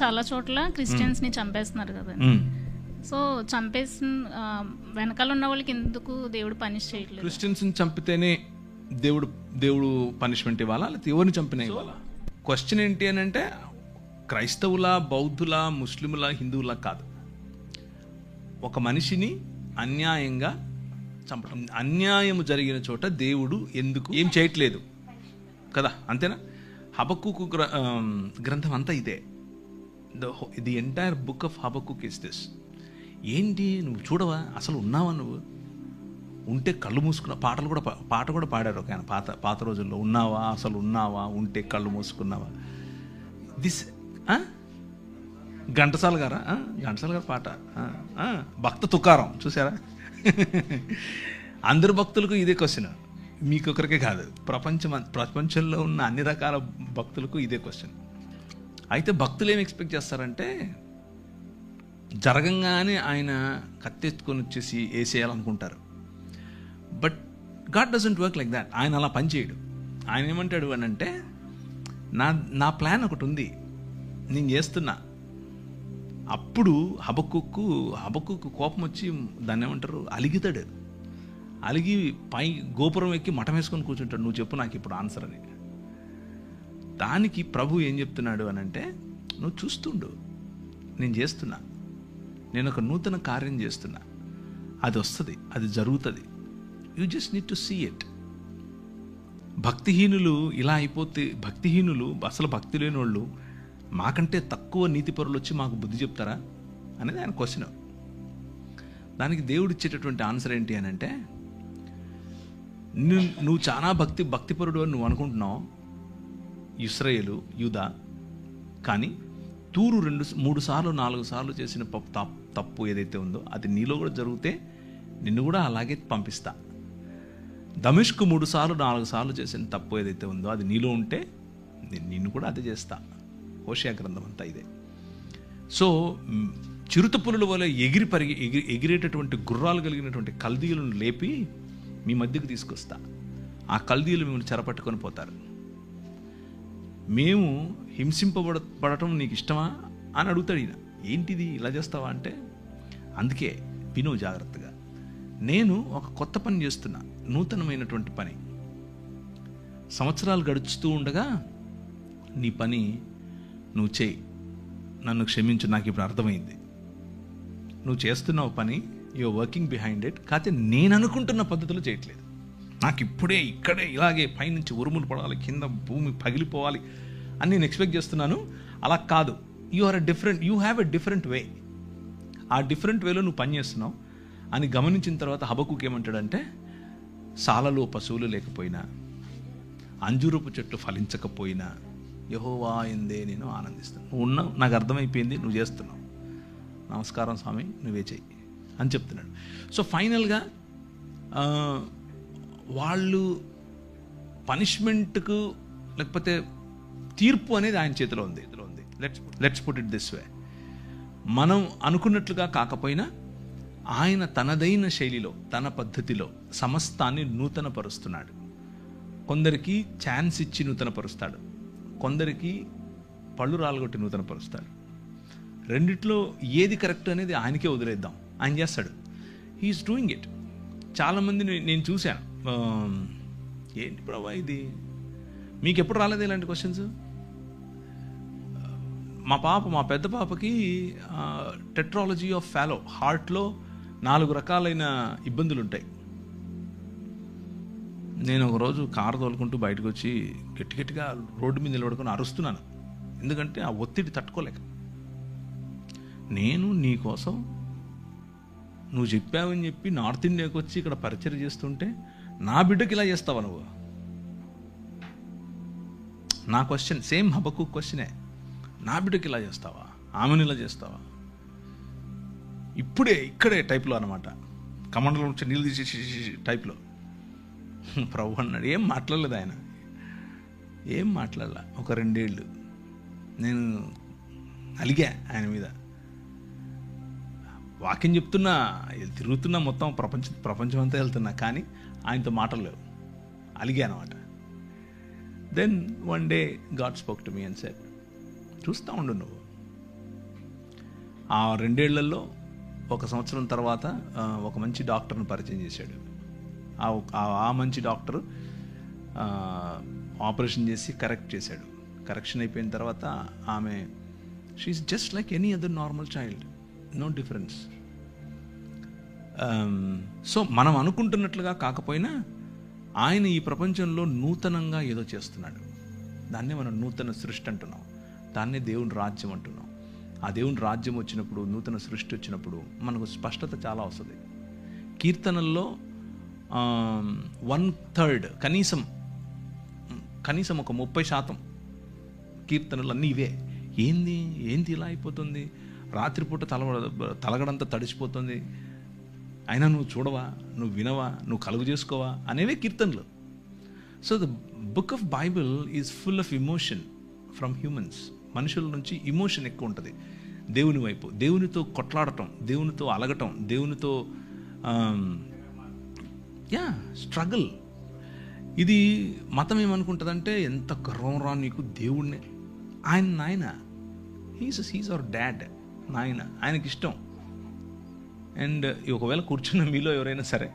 చాలా చోట్ల క్రిస్టియన్స్ని చంపేస్తున్నారు కదండి. సో చంపేసిన వెనకాల ఉన్న వాళ్ళకి ఎందుకు దేవుడు పనిష్ చేయట్లేదు? క్రిస్టియన్స్ని చంపితేనే దేవుడు పనిష్మెంట్ ఇవ్వాలా, లేకపోతే ఎవరిని చంపినా ఇవ్వాలా? క్వశ్చన్ ఏంటి అని అంటే క్రైస్తవుల, బౌద్ధుల, ముస్లిముల, హిందువుల కాదు. ఒక మనిషిని అన్యాయంగా చంపడం, అన్యాయం జరిగిన చోట దేవుడు ఎందుకు ఏం చేయట్లేదు కదా, అంతేనా? హబక్కుకు గ్రంథం అంతా ఇదే. The entire book of Habakkuk is this. ఏంటి నువ్వు చూడవా, అసలు ఉన్నావా? నువ్వు ఉంటే కళ్ళు మూసుకున్న పాట కూడా పాడారు ఒక ఆయన పాత రోజుల్లో. ఉన్నావా, అసలు ఉన్నావా, ఉంటే కళ్ళు మూసుకున్నావా. దిస్ ఘంటసాల గారు పాట, భక్త తుకారం చూసారా? అందరు భక్తులకు ఇదే క్వశ్చన్, మీకొకరికే కాదు, ప్రపంచంలో ఉన్న అన్ని రకాల భక్తులకు ఇదే క్వశ్చన్. అయితే భక్తులు ఏం ఎక్స్పెక్ట్ చేస్తారంటే జరగంగానే ఆయన కత్తెత్తుకొని వచ్చేసి వేసేయాలనుకుంటారు. But God doesn't work like that. ఆయన అలా పనిచేయడు. ఆయన ఏమంటాడు అని అంటే నా ప్లాన్ ఒకటి ఉంది, నేను చేస్తున్నా. అప్పుడు హబక్కుకు కోపం వచ్చి దాన్ని ఏమంటారు, అలిగితాడు. అలిగి పై గోపురం ఎక్కి మఠం వేసుకొని కూర్చుంటాడు, నువ్వు చెప్పు నాకు ఇప్పుడు ఆన్సర్ అని. దానికి ప్రభు ఏం చెప్తున్నాడు అని అంటే, నువ్వు చూస్తుండు, నేను చేస్తున్నా, నేను ఒక నూతన కార్యం చేస్తున్నా, అది వస్తుంది, అది జరుగుతుంది. You just need to see it. భక్తిహీనులు ఇలా అయిపోతే, భక్తిహీనులు అసలు భక్తి లేని వాళ్ళు మాకంటే తక్కువ నీతిపరులు వచ్చి మాకు బుద్ధి చెప్తారా అనేది ఆయన క్వశ్చన్. దానికి దేవుడు ఇచ్చేటటువంటి ఆన్సర్ ఏంటి అని అంటే, నువ్వు చాలా భక్తిపరుడు అని నువ్వు అనుకుంటున్నావు ఇశ్రాయేలు, యూదా, కానీ తూరు 2-3 సార్లు 4 సార్లు చేసిన తప్పు ఏదైతే ఉందో అది నీలో కూడా జరిగితే నిన్ను కూడా అలాగే పంపిస్తా. దమిష్కు 3 సార్లు 4 సార్లు చేసిన తప్పు ఏదైతే ఉందో అది నీలో ఉంటే నిన్ను కూడా అదే చేస్తా. హోషేయ గ్రంథం అంతా ఇదే. సో చిరుత పులుల వల్ల ఎగిరేటటువంటి గుర్రాలు కలిగినటువంటి కల్దీయులను లేపి మీ మధ్యకు తీసుకొస్తా. ఆ కల్దీయులు మిమ్మల్ని చెరపట్టుకొని పోతారు. మేము హింసింపబడటం నీకు ఇష్టమా అని అడుగుతాడు ఈయన. ఏంటిది ఇలా చేస్తావా అంటే, అందుకే విను జాగ్రత్తగా, నేను ఒక కొత్త పని చేస్తున్నా, నూతనమైనటువంటి పని. సంవత్సరాలు గడుచుతూ ఉండగా నీ పని నువ్వు చేయి, నన్ను క్షమించు, నాకు ఇప్పుడు అర్థమైంది. నువ్వు చేస్తున్నావు పని, యూఆర్ వర్కింగ్ బిహైండ్ ఇట్, కాకపోతే నేను అనుకుంటున్న పద్ధతిలో చేయట్లేదు. నాకు ఇక్కడే ఇలాగే పైనుంచి ఉరుములు పడాలి, కింద భూమి పగిలిపోవాలి అని నేను ఎక్స్పెక్ట్ చేస్తున్నాను. అలా కాదు. You have a different way. ఆ డిఫరెంట్ వేలో నువ్వు పని చేస్తున్నావు అని గమనించిన తర్వాత హబక్కుకు ఏమంటాడంటే, సాలలో పశువులు లేకపోయినా, అంజూరపు చెట్టు ఫలించకపోయినా యెహోవా యందే నేను ఆనందిస్తాను. నువ్వు ఉన్నావు, నాకు అర్థమైపోయింది, నువ్వు చేస్తున్నావు, నమస్కారం స్వామి, నువ్వే చెయ్యి అని చెప్తున్నాడు. సో ఫైనల్గా వాళ్ళు పనిష్మెంట్కు లేకపోతే తీర్పు అనేది ఆయన చేతిలో ఉంది. Let's put it this way. మనం అనుకున్నట్లుగా కాకపోయినా ఆయన తనదైన శైలిలో, తన పద్ధతిలో సమస్తాన్ని నూతనపరుస్తున్నాడు. కొందరికి ఛాన్స్ ఇచ్చి నూతనపరుస్తాడు, కొందరికి పళ్ళు రాలగొట్టి నూతనపరుస్తాడు. రెండిట్లో ఏది కరెక్ట్ అనేది ఆయనకే వదిలేద్దాం, ఆయన చేస్తాడు. He's doing it. చాలామంది నేను చూశాను, ఏంటి ప్రభా ఇది, మీకు ఎప్పుడు రాలేదు ఇలాంటి క్వశ్చన్స్? మా పెద్ద పాపకి టెట్రాలజీ ఆఫ్ ఫాలో, హార్ట్లో 4 రకాలైన ఇబ్బందులు ఉంటాయి. నేను ఒకరోజు కారు తోలుకుంటూ బయటకు వచ్చి గట్టిగా రోడ్డు మీద నిలబడుకొని అరుస్తున్నాను, ఎందుకంటే ఆ ఒత్తిడి తట్టుకోలేక. నేను నీ కోసం నువ్వు చెప్పావని చెప్పి నార్త్ ఇండియాకి వచ్చి ఇక్కడ పరిచయం చేస్తుంటే నా బిడ్డకి ఇలా చేస్తావా నువ్వు? నా క్వశ్చన్ సేమ్ హబక్కు క్వశ్చనే. నా బిడ్డకి ఇలా చేస్తావా, ఆమెను ఇలా చేస్తావా? ఇక్కడే టైప్లో అనమాట, కమండలో నుంచి నీళ్ళు తీసేసి టైప్లో. ప్రభు అన్నాడు, ఏం మాట్లాడలేదు ఆయన, ఏం మాట్లాడలా. ఒక 2 ఏళ్ళు నేను అలిగా ఆయన మీద. వాక్యం చెప్తున్నా, తిరుగుతున్నా, మొత్తం ప్రపంచం అంతా వెళ్తున్నా, కానీ ఆయనతో మాటలు లేవు, అలిగా అనమాట. Then one day God spoke to me and said, చూస్తూ ఉండు, నువ్వు ఆ 2 ఏళ్లలో 1 సంవత్సరం తర్వాత ఒక మంచి డాక్టర్ని పరిచయం చేశాడు. ఆ మంచి డాక్టర్ ఆపరేషన్ చేసి కరెక్ట్ చేశాడు. కరెక్షన్ అయిపోయిన తర్వాత ఆమె she's just like any other normal child, no difference. So మనం అనుకుంటున్నట్లుగా కాకపోయినా ఆయన ఈ ప్రపంచంలో నూతనంగా ఏదో చేస్తున్నాడు. దాన్నే మనం నూతన సృష్టి అంటున్నాం, దాన్నే దేవుని రాజ్యం అంటున్నాం. ఆ దేవుని రాజ్యం వచ్చినప్పుడు, నూతన సృష్టి వచ్చినప్పుడు మనకు స్పష్టత చాలా వస్తుంది. కీర్తనల్లో 1/3 కనీసం ఒక 30% కీర్తనలు అన్నీ ఇవే. ఏంది ఇలా అయిపోతుంది, రాత్రిపూట తలగడంతా తడిసిపోతుంది, అయినా నువ్వు చూడవా, నువ్వు వినవా, నువ్వు కలుగు చేసుకోవా అనేవే కీర్తనలు. So the book of Bible is full of emotion from humans. మనుషుల నుంచి ఇమోషన్ ఎక్కువ ఉంటుంది దేవుని వైపు. దేవునితో కొట్లాడటం, దేవునితో అలగటం, దేవునితో స్ట్రగుల్. ఇది మతం ఏమనుకుంటుందంటే, ఎంత గర్వం రా నీకు దేవుణ్ణి, ఆయన నాయన, హీస్ అవర్ డాడ్, నాయన, ఆయనకి ఇష్టం. అండ్ ఒకవేళ కూర్చున్న మీలో ఎవరైనా సరే,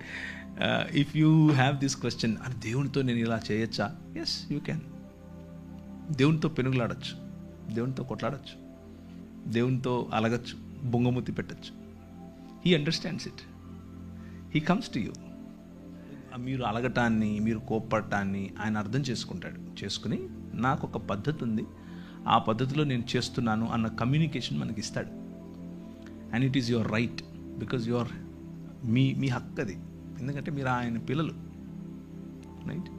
if you have this question, అని దేవునితో నేను ఇలా చేయొచ్చా? Yes, you can. దేవునితో పెనుగులాడచ్చు, దేవునితో కొట్లాడచ్చు, దేవునితో అలగచ్చు, బొంగమూతి పెట్టచ్చు. He understands it, he comes to you. మీరు అలగటాన్ని, మీరు కోప్పడటాన్ని ఆయన అర్థం చేసుకుంటాడు. చేసుకుని నాకు ఒక పద్ధతి ఉంది, ఆ పద్ధతిలో నేను చేస్తున్నాను అన్న కమ్యూనికేషన్ మనకి ఇస్తాడు. And it is your right, because your మీ హక్కు అది, ఎందుకంటే మీరు ఆయన పిల్లలు, రైట్?